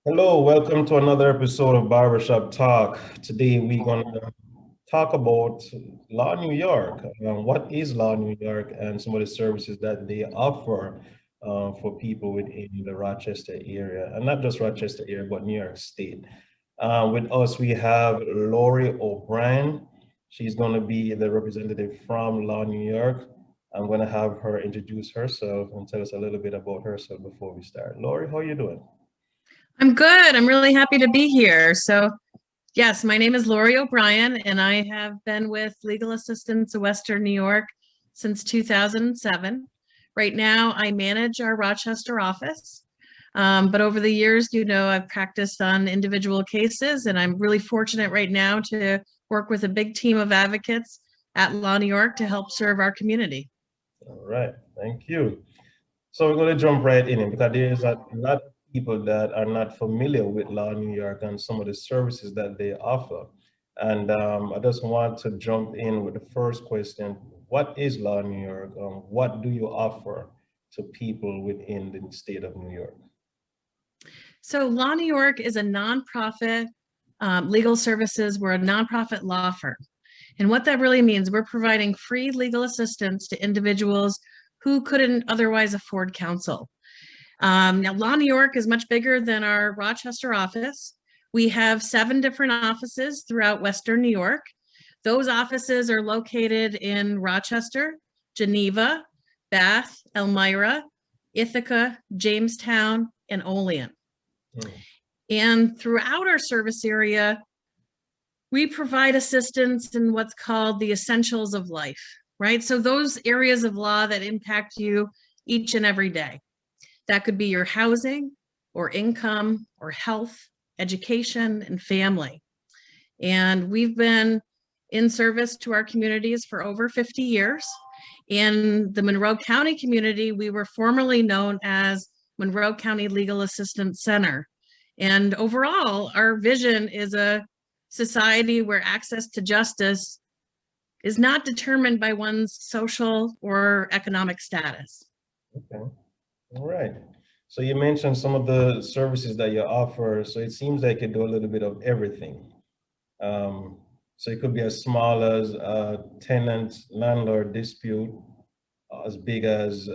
Hello, welcome to another episode of Barbershop Talk. Today we're going to talk about Law New York. What is Law New York and some of the services that they offer for people within the Rochester area, and not just Rochester area, but New York State. With us, we have Lori O'Brien. She's going to be the representative from Law New York. I'm going to have her introduce herself and tell us a little bit about herself before we start. Lori, how are you doing? I'm good. I'm really happy to be here. So, yes, my name is Lori O'Brien, and I have been with Legal Assistance of Western New York since 2007. Right now, I manage our Rochester office. But over the years, I've practiced on individual cases, and I'm really fortunate right now to work with a big team of advocates at Law New York to help serve our community. All right, thank you. So we're going to jump right in because there's a lot of people that are not familiar with Law New York and some of the services that they offer. And I just want to jump in with the first question. What is Law New York? What do you offer to people within the state of New York? So Law New York is a nonprofit legal services. We're a nonprofit law firm. And what that really means, we're providing free legal assistance to individuals who couldn't otherwise afford counsel. Now, Law New York is much bigger than our Rochester office. We have 7 different offices throughout Western New York. Those offices are located in Rochester, Geneva, Bath, Elmira, Ithaca, Jamestown, and Olean. Hmm. And throughout our service area, we provide assistance in what's called the essentials of life, right? So those areas of law that impact you each and every day. That could be your housing or income or health, education, and family. And we've been in service to our communities for over 50 years. In the Monroe County community, we were formerly known as Monroe County Legal Assistance Center. And overall, our vision is a society where access to justice is not determined by one's social or economic status. Okay, all right. So you mentioned some of the services that you offer. So it seems like you do a little bit of everything. Um, so it could be as small as a tenant landlord dispute, as big as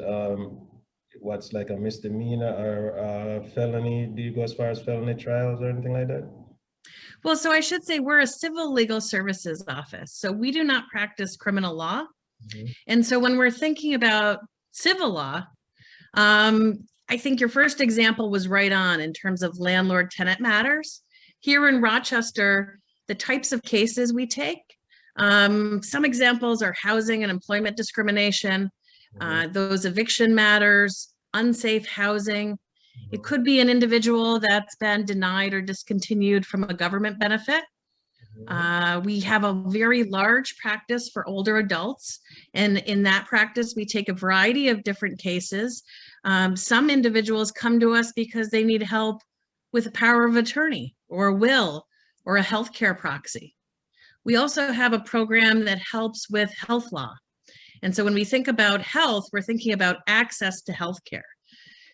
what's like a misdemeanor or a felony. Do you go as far as felony trials or anything like that? Well, so I should say we're a civil legal services office. So we do not practice criminal law. Mhm. And so when we're thinking about civil law, I think your first example was right on in terms of landlord tenant matters. Here in Rochester, the types of cases we take, some examples are housing and employment discrimination, those eviction matters, unsafe housing. It could be an individual that's been denied or discontinued from a government benefit. We have a very large practice for older adults. And in that practice, we take a variety of different cases. Some individuals come to us because they need help with a power of attorney or a will or a healthcare proxy. We also have a program that helps with health law. And so when we think about health, we're thinking about access to healthcare.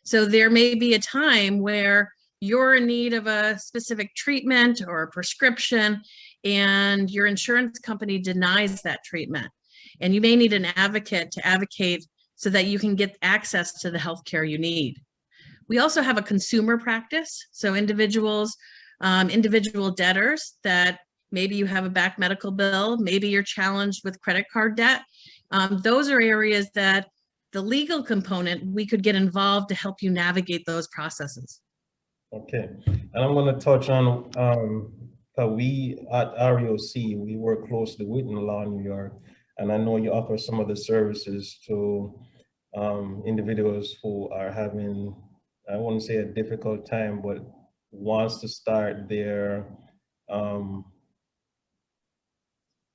So there may be a time where you're in need of a specific treatment or a prescription, and your insurance company denies that treatment. And you may need an advocate to advocate so that you can get access to the healthcare you need. We also have a consumer practice. So individuals, individual debtors that maybe you have a back medical bill, maybe you're challenged with credit card debt. Those are areas that the legal component, we could get involved to help you navigate those processes. Okay, and I'm going to touch on we at REOC, we work closely with Law New York, and I know you offer some of the services to individuals who are having, I wouldn't say a difficult time, but wants to start their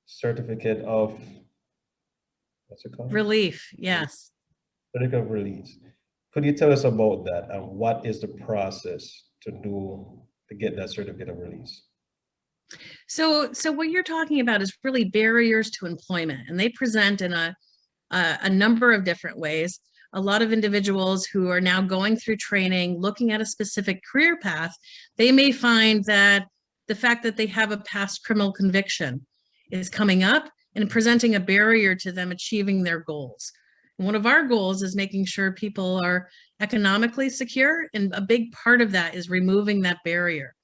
certificate of, what's it called? Relief, yes. Certificate of release. Could you tell us about that and what is the process to do to get that certificate of release? So what you're talking about is really barriers to employment, and they present in a number of different ways. a lot of individuals who are now going through training, looking at a specific career path, they may find that the fact that they have a past criminal conviction is coming up and presenting a barrier to them achieving their goals. And one of our goals is making sure people are economically secure, and a big part of that is removing that barrier.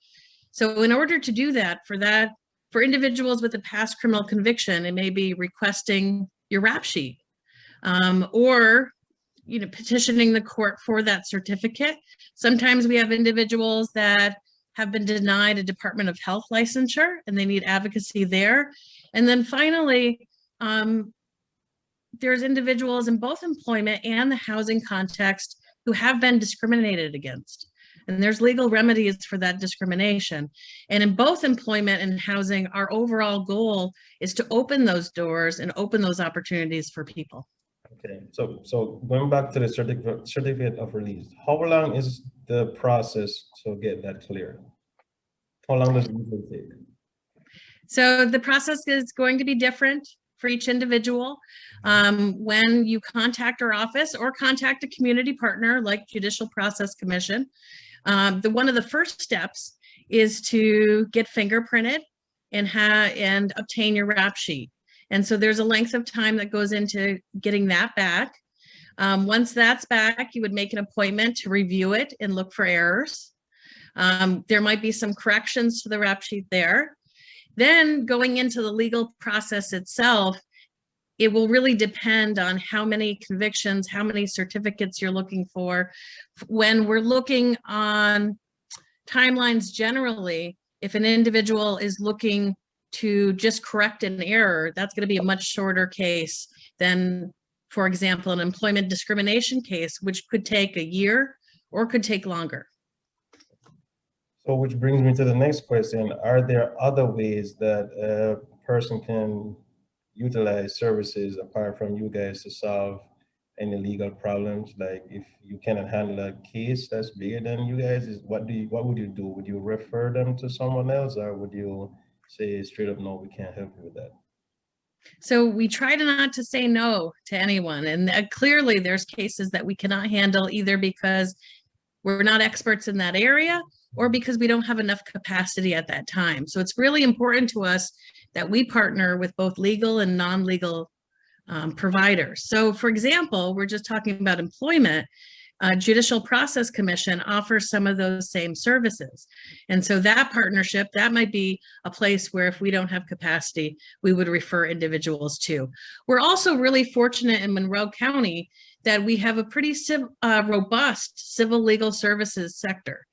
So in order to do that, for individuals with a past criminal conviction, it may be requesting your rap sheet, or petitioning the court for that certificate. Sometimes we have individuals that have been denied a Department of Health licensure and they need advocacy there. And then finally, there's individuals in both employment and the housing context who have been discriminated against. And there's legal remedies for that discrimination. And in both employment and housing, our overall goal is to open those doors and open those opportunities for people. Okay, so going back to the certificate of release, how long is the process to get that clear? How long does it usually take? So the process is going to be different for each individual. When you contact our office or contact a community partner like Judicial Process Commission, one of the first steps is to get fingerprinted and obtain your rap sheet. And so there's a length of time that goes into getting that back. Once that's back, you would make an appointment to review it and look for errors. There might be some corrections to the rap sheet there. Then going into the legal process itself, it will really depend on how many convictions, how many certificates you're looking for. When we're looking on timelines generally, if an individual is looking to just correct an error, that's going to be a much shorter case than, for example, an employment discrimination case, which could take a year or could take longer. So which brings me to the next question. Are there other ways that a person can utilize services apart from you guys to solve any legal problems? Like if you cannot handle a case that's bigger than you guys, what would you do? Would you refer them to someone else, or would you say straight up, no, we can't help you with that? So we try not to say no to anyone. And clearly there's cases that we cannot handle either because we're not experts in that area or because we don't have enough capacity at that time. So it's really important to us that we partner with both legal and non-legal providers. So for example, we're just talking about employment. Judicial Process Commission offers some of those same services. And so that partnership, that might be a place where if we don't have capacity, we would refer individuals to. We're also really fortunate in Monroe County that we have a pretty robust civil legal services sector.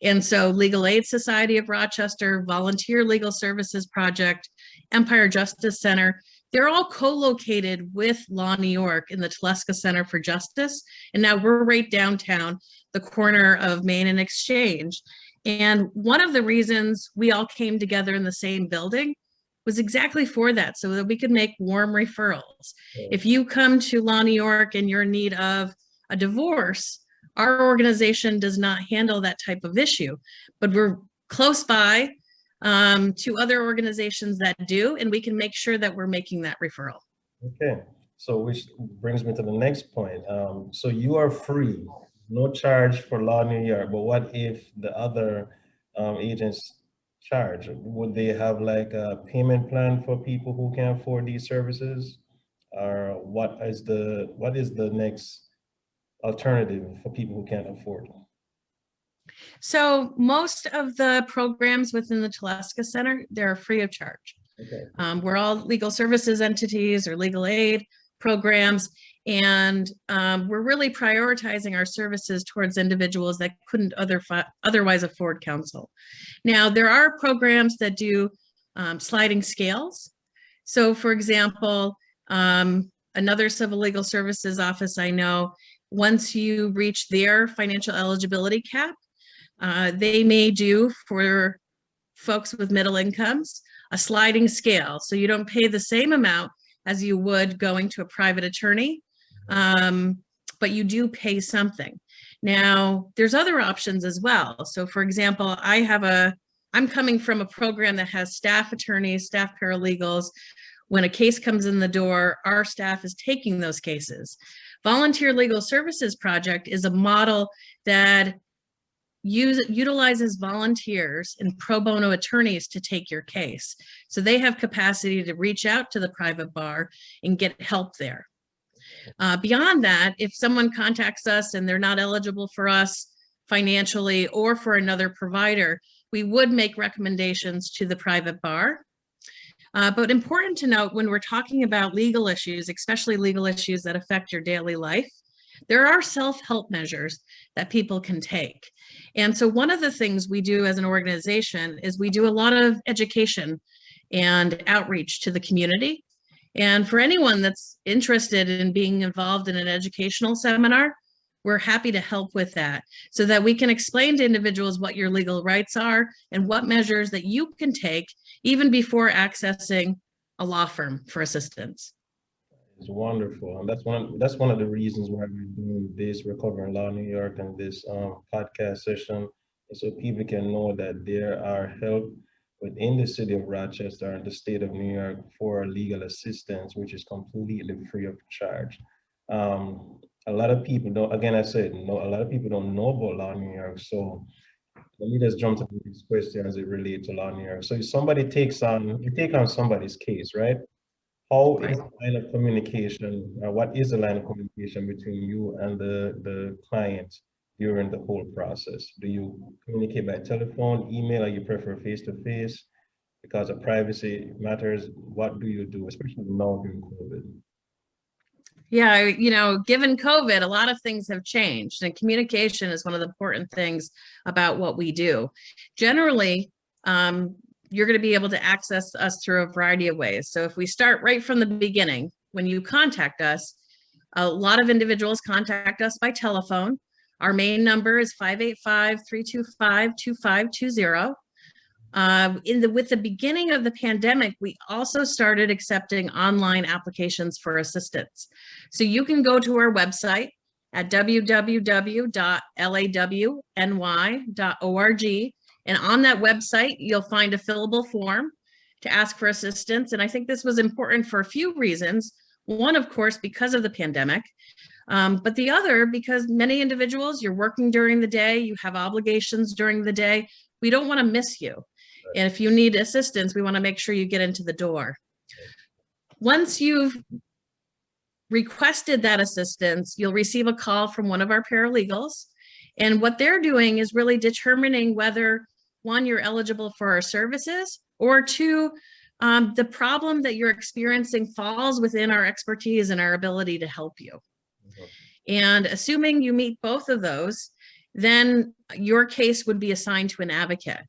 And so Legal Aid Society of Rochester, Volunteer Legal Services Project, Empire Justice Center, they're all co-located with LawNY York in the Teleska Center for Justice. And now we're right downtown, the corner of Main and Exchange. And one of the reasons we all came together in the same building was exactly for that, so that we could make warm referrals. Yeah. If you come to LawNY York and you're in need of a divorce, our organization does not handle that type of issue, but we're close by to other organizations that do, and we can make sure that we're making that referral. Okay, so which brings me to the next point. So you are free, no charge for LawNY York, but what if the other agents charge? Would they have like a payment plan for people who can't afford these services? Or what is the next alternative for people who can't afford it? So most of the programs within the Teleska Center, they're free of charge. Okay. We're all legal services entities or legal aid programs, and we're really prioritizing our services towards individuals that couldn't otherwise afford counsel. Now, there are programs that do sliding scales. So for example, another civil legal services office I know, once you reach their financial eligibility cap, they may do for folks with middle incomes a sliding scale. So you don't pay the same amount as you would going to a private attorney, but you do pay something. Now, there's other options as well. So for example, I'm coming from a program that has staff attorneys, staff paralegals. When a case comes in the door, our staff is taking those cases. Volunteer Legal Services Project is a model that utilizes volunteers and pro bono attorneys to take your case. So they have capacity to reach out to the private bar and get help there. Beyond that, if someone contacts us and they're not eligible for us financially or for another provider, we would make recommendations to the private bar. But important to note, when we're talking about legal issues, especially legal issues that affect your daily life, there are self-help measures that people can take. And so one of the things we do as an organization is we do a lot of education and outreach to the community. And for anyone that's interested in being involved in an educational seminar, we're happy to help with that so that we can explain to individuals what your legal rights are and what measures that you can take even before accessing a law firm for assistance. It's wonderful, and that's one of the reasons why we're doing this Recovering Law New York and this podcast session, so people can know that there are help within the city of Rochester and the state of New York for legal assistance, which is completely free of charge. A lot of people don't. Again, I said no. A lot of people don't know about Law New York, so let me just jump to these questions as it relates to Law New York. So if somebody you take on somebody's case, right? How is the line of communication, what is the line of communication between you and the client during the whole process? Do you communicate by telephone, email, or you prefer face-to-face because of privacy matters? What do you do, especially now during COVID? Yeah, given COVID, a lot of things have changed, and communication is one of the important things about what we do. Generally, you're going to be able to access us through a variety of ways. So if we start right from the beginning, when you contact us, a lot of individuals contact us by telephone. Our main number is 585-325-2520. With the beginning of the pandemic, we also started accepting online applications for assistance. So you can go to our website at www.lawny.org. And on that website, you'll find a fillable form to ask for assistance. And I think this was important for a few reasons. One, of course, because of the pandemic, but the other, because many individuals, you're working during the day, you have obligations during the day. We don't want to miss you. And if you need assistance, we want to make sure you get into the door. Once you've requested that assistance, you'll receive a call from one of our paralegals. And what they're doing is really determining whether, one, you're eligible for our services, or two, the problem that you're experiencing falls within our expertise and our ability to help you. And assuming you meet both of those, then your case would be assigned to an advocate.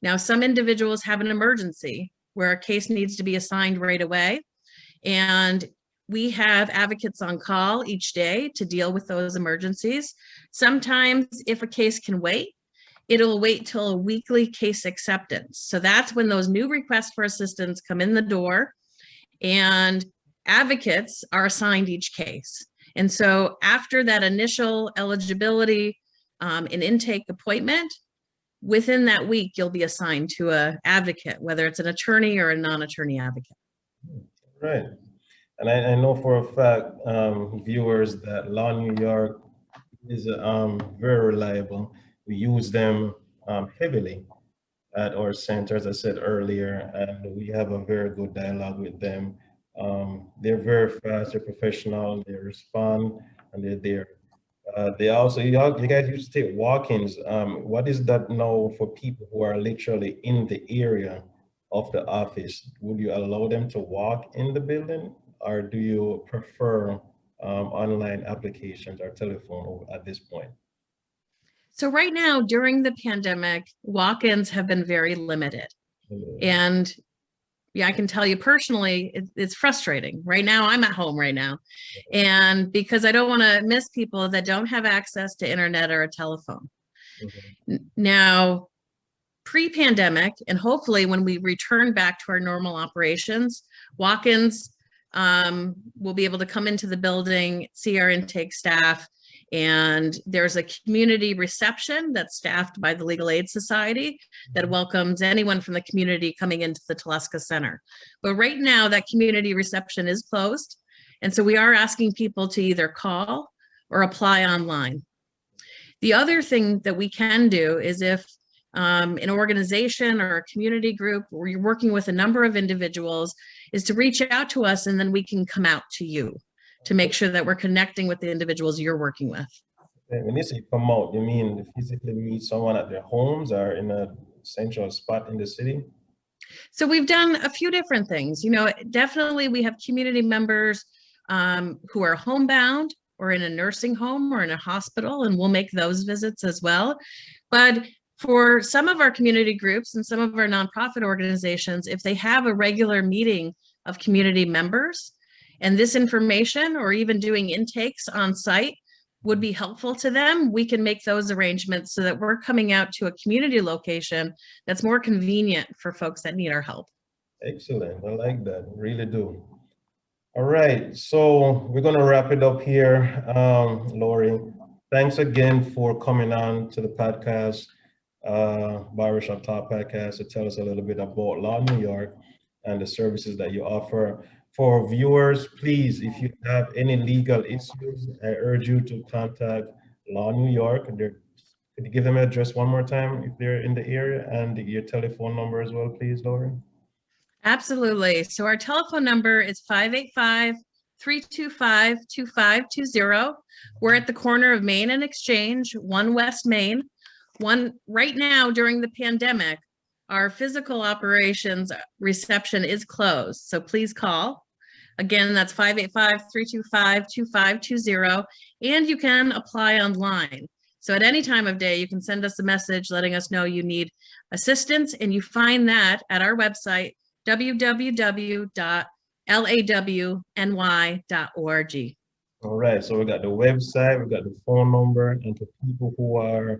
Now, some individuals have an emergency where a case needs to be assigned right away, and we have advocates on call each day to deal with those emergencies. Sometimes if a case can wait, it'll wait till a weekly case acceptance. So that's when those new requests for assistance come in the door, and advocates are assigned each case. And so after that initial eligibility and intake appointment, within that week, you'll be assigned to an advocate, whether it's an attorney or a non-attorney advocate. Right. And I know for a fact, viewers, that Law New York is very reliable. We use them heavily at our center, as I said earlier, and we have a very good dialogue with them. They're very fast, they're professional, they respond, and they're there. They also, you guys used to take walk-ins. What is that now for people who are literally in the area of the office? Would you allow them to walk in the building, or do you prefer online applications or telephone at this point? So right now, during the pandemic, walk-ins have been very limited. And yeah, I can tell you personally, it's frustrating. Right now, I'm at home right now. And because I don't want to miss people that don't have access to internet or a telephone. Now, pre-pandemic, and hopefully when we return back to our normal operations, walk-ins will be able to come into the building, see our intake staff, and there's a community reception that's staffed by the Legal Aid Society that welcomes anyone from the community coming into the Telesca Center. But right now, that community reception is closed, And so we are asking people to either call or apply online. The other thing that we can do is if an organization or a community group where you're working with a number of individuals is to reach out to us, and then we can come out to you to make sure that we're connecting with the individuals you're working with. When you say come out, you mean physically meet someone at their homes or in a central spot in the city? So we've done a few different things. You know, definitely we have community members who are homebound or in a nursing home or in a hospital, and we'll make those visits as well. But for some of our community groups and some of our nonprofit organizations, if they have a regular meeting of community members, and this information or even doing intakes on site would be helpful to them, we can make those arrangements so that we're coming out to a community location that's more convenient for folks that need our help. Excellent. I like that. Really do. All right. So we're going to wrap it up here. Lori, thanks again for coming on to the podcast, Barbershop Talk podcast, to tell us a little bit about LawNY York and the services that you offer. For viewers, please, if you have any legal issues, I urge you to contact LawNY York. Could you give them an address one more time if they're in the area, and your telephone number as well, please, Lori? Absolutely. So our telephone number is 585-325-2520. We're at the corner of Main and Exchange, 1 West Main. Right now during the pandemic, our physical operations reception is closed. So please call. Again, that's 585-325-2520. And you can apply online. So at any time of day, you can send us a message letting us know you need assistance, and you find that at our website, www.lawny.org. All right, so we got the website, we got the phone number, and for people who are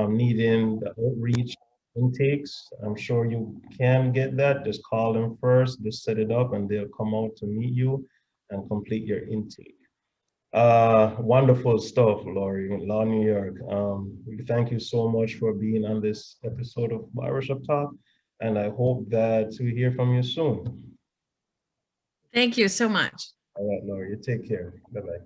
needing the outreach intakes, I'm sure you can get that. Just call them first, just set it up, and they'll come out to meet you and complete your intake. Wonderful stuff, Lori, LawNY York. We thank you so much for being on this episode of Barbershop Talk, and I hope that we hear from you soon. Thank you so much. All right, Lori, you take care. Bye-bye.